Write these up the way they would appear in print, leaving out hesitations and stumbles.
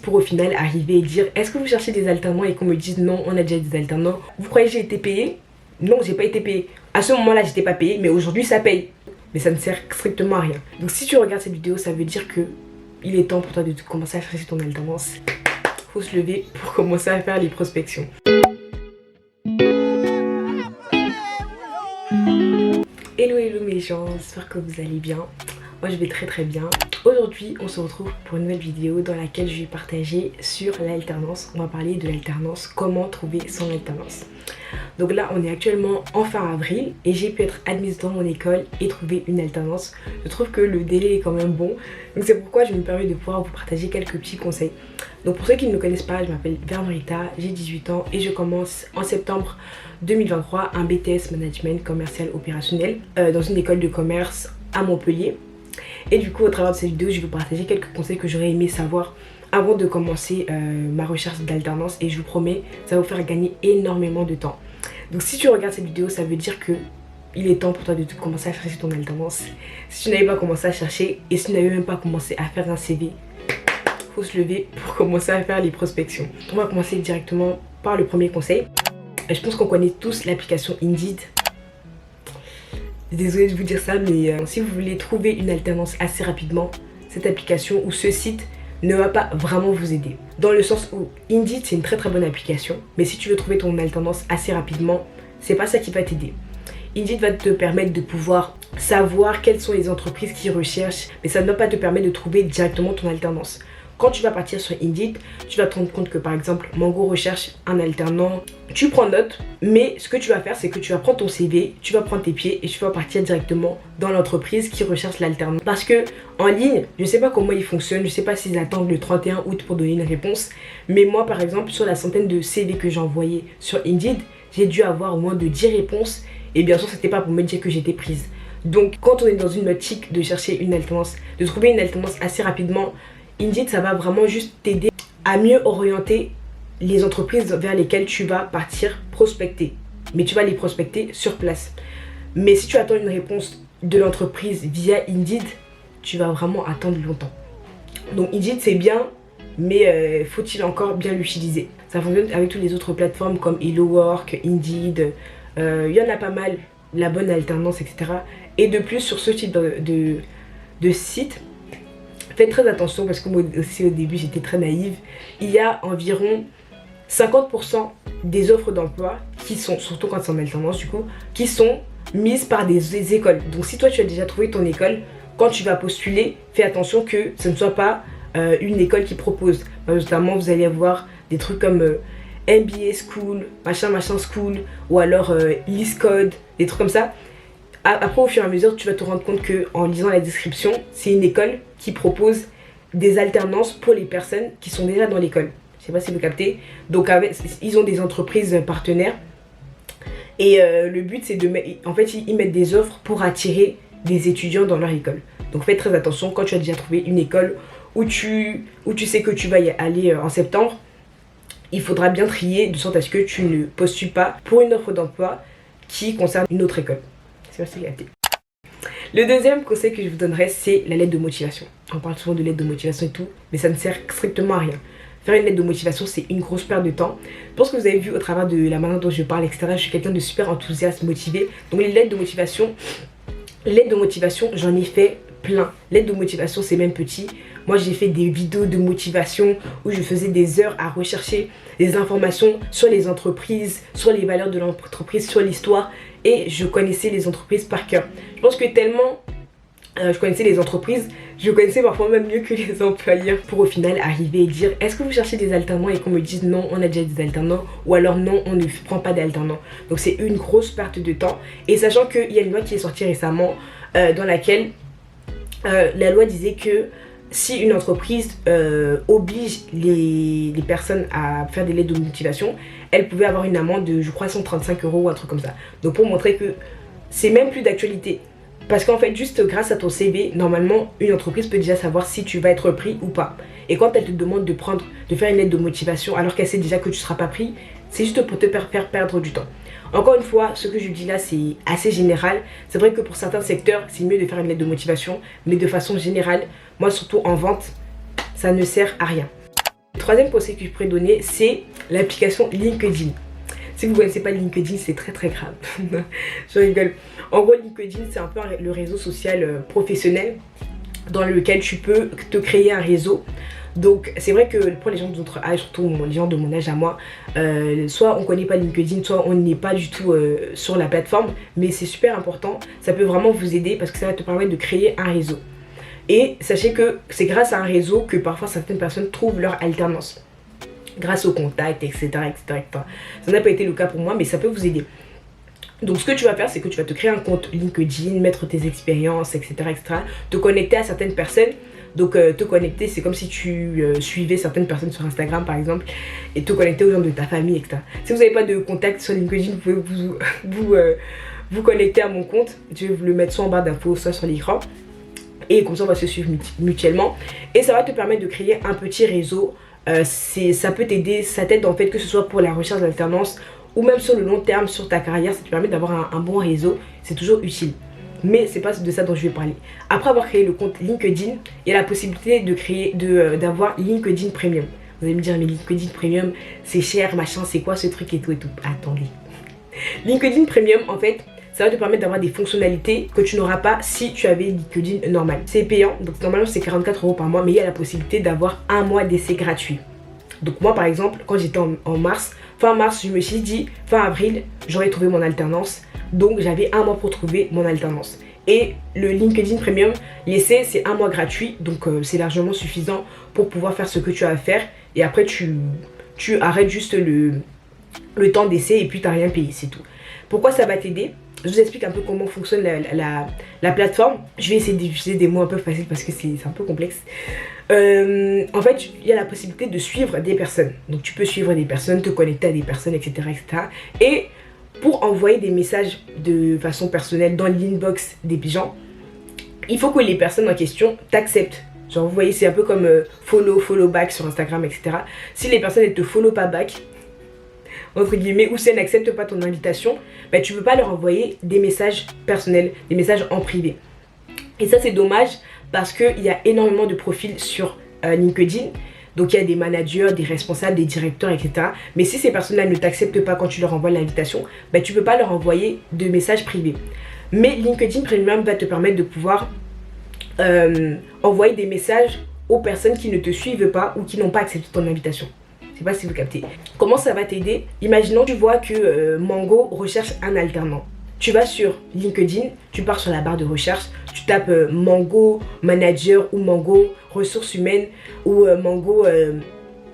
pour au final arriver et dire est-ce que vous cherchez des alternants et qu'on me dise non, on a déjà des alternants. Vous croyez que j'ai été payée? Non, j'ai pas été payée. À ce moment-là, j'étais pas payée, mais aujourd'hui ça paye. Mais ça ne sert strictement à rien. Donc si tu regardes cette vidéo, ça veut dire que il est temps pour toi de commencer à chercher ton alternance. Faut se lever pour commencer à faire les prospections. Hello hello mes gens, j'espère que vous allez bien. Moi je vais très bien. Aujourd'hui on se retrouve pour une nouvelle vidéo dans laquelle je vais partager sur l'alternance. On va parler de l'alternance, comment trouver son alternance. Donc là on est actuellement en fin avril et j'ai pu être admise dans mon école et trouver une alternance. Je trouve que le délai est quand même bon. Donc c'est pourquoi je me permets de pouvoir vous partager quelques petits conseils. Donc pour ceux qui ne me connaissent pas, je m'appelle Vernrita, j'ai 18 ans et je commence en septembre 2023 un BTS Management Commercial Opérationnel dans une école de commerce à Montpellier. Et du coup au travers de cette vidéo je vais vous partager quelques conseils que j'aurais aimé savoir avant de commencer ma recherche d'alternance et je vous promets ça va vous faire gagner énormément de temps. Donc si tu regardes cette vidéo ça veut dire que il est temps pour toi de commencer à chercher ton alternance. Si tu n'avais pas commencé à chercher et si tu n'avais même pas commencé à faire un CV, faut se lever pour commencer à faire les prospections. On va commencer directement par le premier conseil. Je pense qu'on connaît tous l'application Indeed. Désolée de vous dire ça, mais si vous voulez trouver une alternance assez rapidement, cette application ou ce site ne va pas vraiment vous aider. Dans le sens où Indeed c'est une très bonne application, mais si tu veux trouver ton alternance assez rapidement, c'est pas ça qui va t'aider. Indeed va te permettre de pouvoir savoir quelles sont les entreprises qui recherchent, mais ça ne va pas te permettre de trouver directement ton alternance. Quand tu vas partir sur Indeed, tu vas te rendre compte que par exemple Mango recherche un alternant, tu prends note, mais ce que tu vas faire c'est que tu vas prendre ton CV, tu vas prendre tes pieds et tu vas partir directement dans l'entreprise qui recherche l'alternant. Parce que en ligne, je ne sais pas comment ils fonctionnent, je ne sais pas s'ils attendent le 31 août pour donner une réponse, mais moi par exemple sur la centaine de CV que j'ai envoyés sur Indeed, j'ai dû avoir au moins de 10 réponses et bien sûr c'était pas pour me dire que j'étais prise. Donc quand on est dans une optique de chercher une alternance, de trouver une alternance assez rapidement, Indeed, ça va vraiment juste t'aider à mieux orienter les entreprises vers lesquelles tu vas partir prospecter. Mais tu vas les prospecter sur place. Mais si tu attends une réponse de l'entreprise via Indeed, tu vas vraiment attendre longtemps. Donc Indeed, c'est bien, mais faut-il encore bien l'utiliser. Ça fonctionne avec toutes les autres plateformes comme Hello Work, Indeed. Il y en a pas mal, la bonne alternance, etc. Et de plus, sur ce type de site, faites très attention parce que moi aussi au début j'étais très naïve. Il y a environ 50% des offres d'emploi qui sont, surtout quand c'est en alternance du coup, qui sont mises par des écoles. Donc si toi tu as déjà trouvé ton école, quand tu vas postuler, fais attention que ce ne soit pas une école qui propose. Notamment vous allez avoir des trucs comme MBA School, machin school, ou alors LeaseCode, des trucs comme ça. Après au fur et à mesure tu vas te rendre compte que en lisant la description c'est une école qui propose des alternances pour les personnes qui sont déjà dans l'école. Je sais pas si vous captez. Donc ils ont des entreprises partenaires et le but c'est de mettre, en fait ils mettent des offres pour attirer des étudiants dans leur école. Donc faites très attention quand tu as déjà trouvé une école où tu sais que tu vas y aller en septembre. Il faudra bien trier de sorte à ce que tu ne postules pas pour une offre d'emploi qui concerne une autre école. Le deuxième conseil que je vous donnerai c'est la lettre de motivation. On parle souvent de lettre de motivation et tout, mais ça ne sert strictement à rien. Faire une lettre de motivation c'est une grosse perte de temps. Je pense que vous avez vu au travers de la manière dont je parle, etc. Je suis quelqu'un de super enthousiaste, motivé. Donc les lettres de motivation j'en ai fait plein. Lettres de motivation c'est même petit. Moi j'ai fait des vidéos de motivation où je faisais des heures à rechercher des informations sur les entreprises, sur les valeurs de l'entreprise, sur l'histoire. Et je connaissais les entreprises par cœur. Je pense que tellement je connaissais les entreprises, je connaissais parfois même mieux que les employeurs. Pour au final arriver et dire est-ce que vous cherchez des alternants et qu'on me dise non on a déjà des alternants ou alors non on ne prend pas d'alternants. Donc c'est une grosse perte de temps. Et sachant qu'il y a une loi qui est sortie récemment dans laquelle la loi disait que si une entreprise oblige les personnes à faire des lettres de motivation, elle pouvait avoir une amende de je crois 135 € ou un truc comme ça. Donc pour montrer que c'est même plus d'actualité. Parce qu'en fait juste grâce à ton CV, normalement une entreprise peut déjà savoir si tu vas être pris ou pas. Et quand elle te demande de faire une lettre de motivation alors qu'elle sait déjà que tu ne seras pas pris, c'est juste pour te faire perdre du temps. Encore une fois, ce que je dis là c'est assez général. C'est vrai que pour certains secteurs c'est mieux de faire une lettre de motivation, mais de façon générale, moi surtout en vente, ça ne sert à rien. Le troisième conseil que je pourrais donner, c'est l'application LinkedIn. Si vous ne connaissez pas LinkedIn, c'est très très grave. Je rigole. En gros, LinkedIn, c'est un peu le réseau social professionnel dans lequel tu peux te créer un réseau. Donc c'est vrai que pour les gens de notre âge, surtout les gens de mon âge à moi, soit on ne connaît pas LinkedIn, soit on n'est pas du tout sur la plateforme, mais c'est super important, ça peut vraiment vous aider parce que ça va te permettre de créer un réseau. Et sachez que c'est grâce à un réseau que parfois certaines personnes trouvent leur alternance, grâce aux contacts, etc., etc. Ça n'a pas été le cas pour moi, mais ça peut vous aider. Donc ce que tu vas faire, c'est que tu vas te créer un compte LinkedIn, mettre tes expériences, etc., etc., te connecter à certaines personnes. Donc te connecter, c'est comme si tu suivais certaines personnes sur Instagram par exemple, et te connecter aux gens de ta famille, etc. Si vous n'avez pas de contact sur LinkedIn, vous pouvez vous connecter à mon compte. Je vais vous le mettre soit en barre d'infos, soit sur l'écran. Et comme ça on va se suivre mutuellement. Et ça va te permettre de créer un petit réseau. Ça peut t'aider, ça t'aide en fait, que ce soit pour la recherche d'alternance ou même sur le long terme, sur ta carrière. Ça te permet d'avoir un bon réseau, c'est toujours utile. Mais c'est pas de ça dont je vais parler. Après avoir créé le compte LinkedIn, il y a la possibilité d'avoir LinkedIn Premium. Vous allez me dire, mais LinkedIn Premium, c'est cher, machin, c'est quoi ce truc et tout et tout. Attendez. LinkedIn Premium, en fait, ça va te permettre d'avoir des fonctionnalités que tu n'auras pas si tu avais LinkedIn normal. C'est payant, donc normalement c'est 44 € par mois, mais il y a la possibilité d'avoir un mois d'essai gratuit. Donc moi par exemple, quand j'étais en mars, fin mars, je me suis dit, fin avril, j'aurais trouvé mon alternance. Donc j'avais un mois pour trouver mon alternance. Et le LinkedIn Premium, l'essai c'est un mois gratuit, donc c'est largement suffisant pour pouvoir faire ce que tu as à faire. Et après tu arrêtes juste le temps d'essai et puis tu n'as rien payé, c'est tout. Pourquoi ça va t'aider? Je vous explique un peu comment fonctionne la plateforme. Je vais essayer d'utiliser des mots un peu faciles parce que c'est un peu complexe. En fait, il y a la possibilité de suivre des personnes. Donc tu peux suivre des personnes, te connecter à des personnes, etc. etc. Et pour envoyer des messages de façon personnelle dans l'inbox des gens, il faut que les personnes en question t'acceptent. Genre vous voyez, c'est un peu comme follow back sur Instagram, etc. Si les personnes ne te follow pas back, entre guillemets, ou si elles n'acceptent pas ton invitation, bah, tu ne peux pas leur envoyer des messages personnels, des messages en privé. Et ça c'est dommage parce qu'il y a énormément de profils sur LinkedIn. Donc il y a des managers, des responsables, des directeurs, etc. Mais si ces personnes-là ne t'acceptent pas quand tu leur envoies l'invitation, bah, tu ne peux pas leur envoyer de messages privés. Mais LinkedIn Premium va te permettre de pouvoir envoyer des messages aux personnes qui ne te suivent pas ou qui n'ont pas accepté ton invitation. Je ne sais pas si vous captez. Comment ça va t'aider? Imaginons tu vois que Mango recherche un alternant. Tu vas sur LinkedIn, tu pars sur la barre de recherche, tu tapes Mango manager ou Mango ressources humaines ou Mango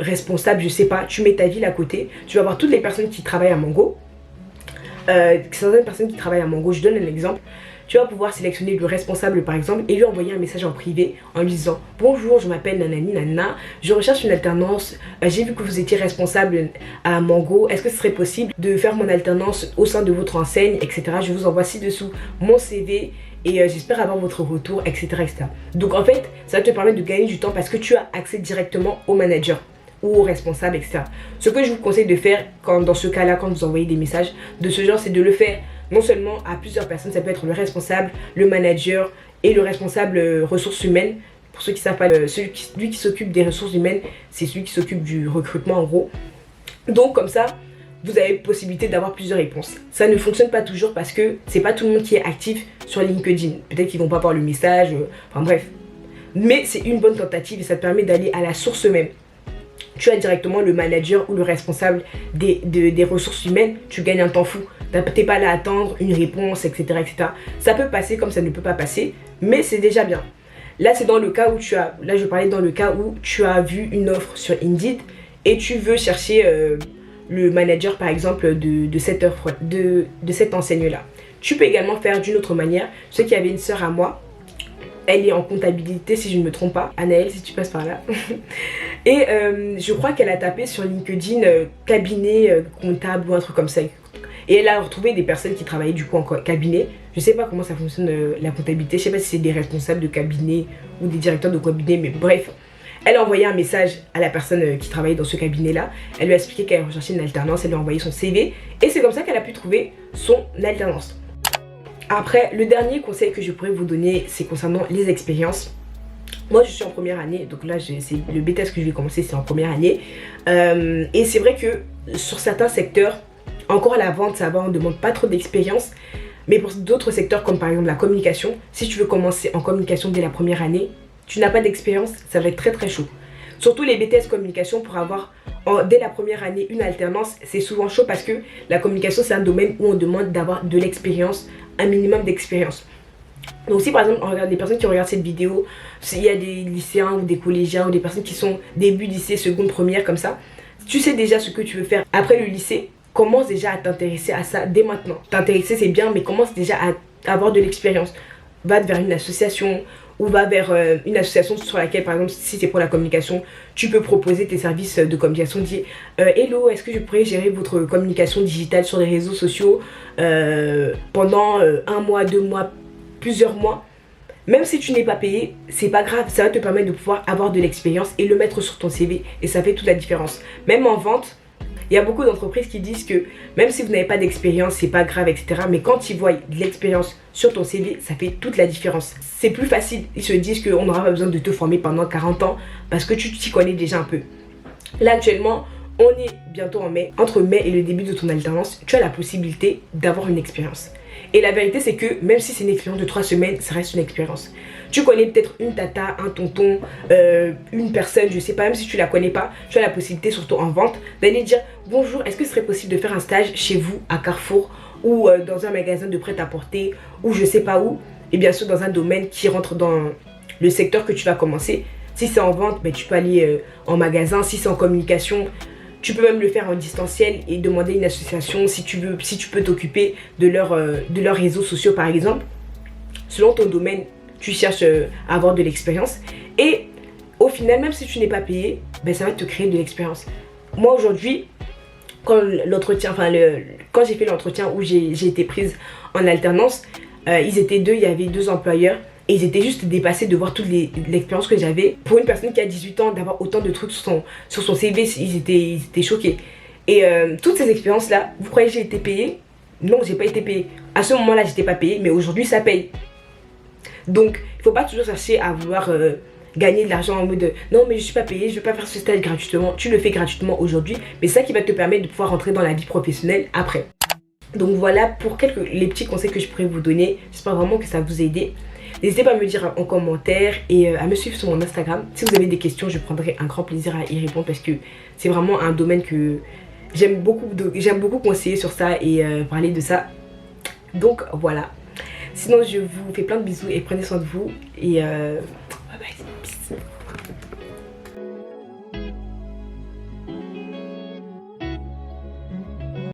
responsable, je sais pas. Tu mets ta ville à côté, tu vas voir toutes les personnes qui travaillent à Mango. Certaines personnes qui travaillent à Mango, je donne un exemple. Tu vas pouvoir sélectionner le responsable par exemple et lui envoyer un message en privé en lui disant: bonjour, je m'appelle nanani nanana, je recherche une alternance, j'ai vu que vous étiez responsable à Mango, est-ce que ce serait possible de faire mon alternance au sein de votre enseigne, etc. Je vous envoie ci-dessous mon CV et j'espère avoir votre retour, etc., etc. Donc en fait, ça va te permettre de gagner du temps parce que tu as accès directement au manager ou au responsable, etc. Ce que je vous conseille de faire dans ce cas-là, quand vous envoyez des messages de ce genre, c'est de le faire non seulement à plusieurs personnes, ça peut être le responsable, le manager et le responsable ressources humaines. Pour ceux qui ne savent pas, celui qui s'occupe des ressources humaines, c'est celui qui s'occupe du recrutement en gros. Donc comme ça, vous avez possibilité d'avoir plusieurs réponses. Ça ne fonctionne pas toujours parce que c'est pas tout le monde qui est actif sur LinkedIn. Peut-être qu'ils vont pas voir le message, enfin bref. Mais c'est une bonne tentative et ça te permet d'aller à la source même. Tu as directement le manager ou le responsable des ressources humaines, tu gagnes un temps fou. T'es pas là à attendre une réponse, etc., etc. Ça peut passer comme ça ne peut pas passer, mais c'est déjà bien. Là, c'est dans le cas où là, je parlais dans le cas où tu as vu une offre sur Indeed et tu veux chercher le manager, par exemple, de cette enseigne-là. Tu peux également faire d'une autre manière. Je sais qu'il y avait une sœur à moi. Elle est en comptabilité si je ne me trompe pas. Anaëlle, si tu passes par là. Et je crois qu'elle a tapé sur LinkedIn cabinet comptable ou un truc comme ça. Et elle a retrouvé des personnes qui travaillaient du coup en cabinet. Je sais pas comment ça fonctionne la comptabilité. Je sais pas si c'est des responsables de cabinet ou des directeurs de cabinet. Mais bref, elle a envoyé un message à la personne qui travaillait dans ce cabinet-là. Elle lui a expliqué qu'elle recherchait une alternance. Elle lui a envoyé son CV. Et c'est comme ça qu'elle a pu trouver son alternance. Après, le dernier conseil que je pourrais vous donner, c'est concernant les expériences. Moi je suis en première année, donc là c'est le BTS que je vais commencer, c'est en première année. Et c'est vrai que sur certains secteurs, encore à la vente, ça va, on ne demande pas trop d'expérience. Mais pour d'autres secteurs comme par exemple la communication, si tu veux commencer en communication dès la première année, tu n'as pas d'expérience, ça va être très très chaud. Surtout les BTS communication, pour avoir dès la première année une alternance, c'est souvent chaud parce que la communication c'est un domaine où on demande d'avoir de l'expérience, un minimum d'expérience. Donc si par exemple on regarde des personnes qui regardent cette vidéo, s'il y a des lycéens ou des collégiens ou des personnes qui sont début lycée, seconde, première comme ça, tu sais déjà ce que tu veux faire après le lycée, commence déjà à t'intéresser à ça dès maintenant. T'intéresser c'est bien, mais commence déjà à avoir de l'expérience. Va vers une association ou va vers une association sur laquelle, par exemple, si c'est pour la communication, tu peux proposer tes services de communication. Dis hello, est-ce que je pourrais gérer votre communication digitale sur les réseaux sociaux pendant un mois, 2 mois, plusieurs mois. Même si tu n'es pas payé, c'est pas grave, ça va te permettre de pouvoir avoir de l'expérience et le mettre sur ton CV et ça fait toute la différence. Même en vente, il y a beaucoup d'entreprises qui disent que même si vous n'avez pas d'expérience, c'est pas grave, etc. Mais quand ils voient de l'expérience sur ton CV, ça fait toute la différence. C'est plus facile, ils se disent qu'on n'aura pas besoin de te former pendant 40 ans parce que tu t'y connais déjà un peu. Là actuellement, on est bientôt en mai. Entre mai et le début de ton alternance, tu as la possibilité d'avoir une expérience. Et la vérité c'est que même si c'est une expérience de 3 semaines, ça reste une expérience. Tu connais peut-être une tata, un tonton, une personne, je sais pas, même si tu la connais pas, tu as la possibilité, surtout en vente, d'aller dire bonjour, est-ce que ce serait possible de faire un stage chez vous à Carrefour ou dans un magasin de prêt-à-porter ou je sais pas où, et bien sûr dans un domaine qui rentre dans le secteur que tu vas commencer. Si c'est en vente, ben, tu peux aller en magasin. Si c'est en communication, tu peux même le faire en distanciel et demander une association si tu veux, si tu peux t'occuper de leurs réseaux sociaux par exemple. Selon ton domaine, tu cherches à avoir de l'expérience. Et au final, même si tu n'es pas payé, ben, ça va te créer de l'expérience. Moi aujourd'hui, quand j'ai fait l'entretien où j'ai été prise en alternance, ils étaient deux, il y avait 2 employeurs. Et ils étaient juste dépassés de voir toute l'expérience que j'avais. Pour une personne qui a 18 ans, d'avoir autant de trucs sur son CV, ils étaient choqués. Et toutes ces expériences-là, vous croyez que j'ai été payée? Non, j'ai pas été payée. À ce moment-là, j'étais pas payée, mais aujourd'hui, ça paye. Donc, il faut pas toujours chercher à vouloir gagner de l'argent en mode non, mais je suis pas payée, je vais pas faire ce stage gratuitement. Tu le fais gratuitement aujourd'hui, mais c'est ça qui va te permettre de pouvoir rentrer dans la vie professionnelle après. Donc voilà pour les petits conseils que je pourrais vous donner. J'espère vraiment que ça vous a aidé. N'hésitez pas à me dire en commentaire et à me suivre sur mon Instagram. Si vous avez des questions, je prendrai un grand plaisir à y répondre parce que c'est vraiment un domaine que j'aime beaucoup conseiller sur ça et parler de ça. Donc voilà. Sinon, je vous fais plein de bisous et prenez soin de vous et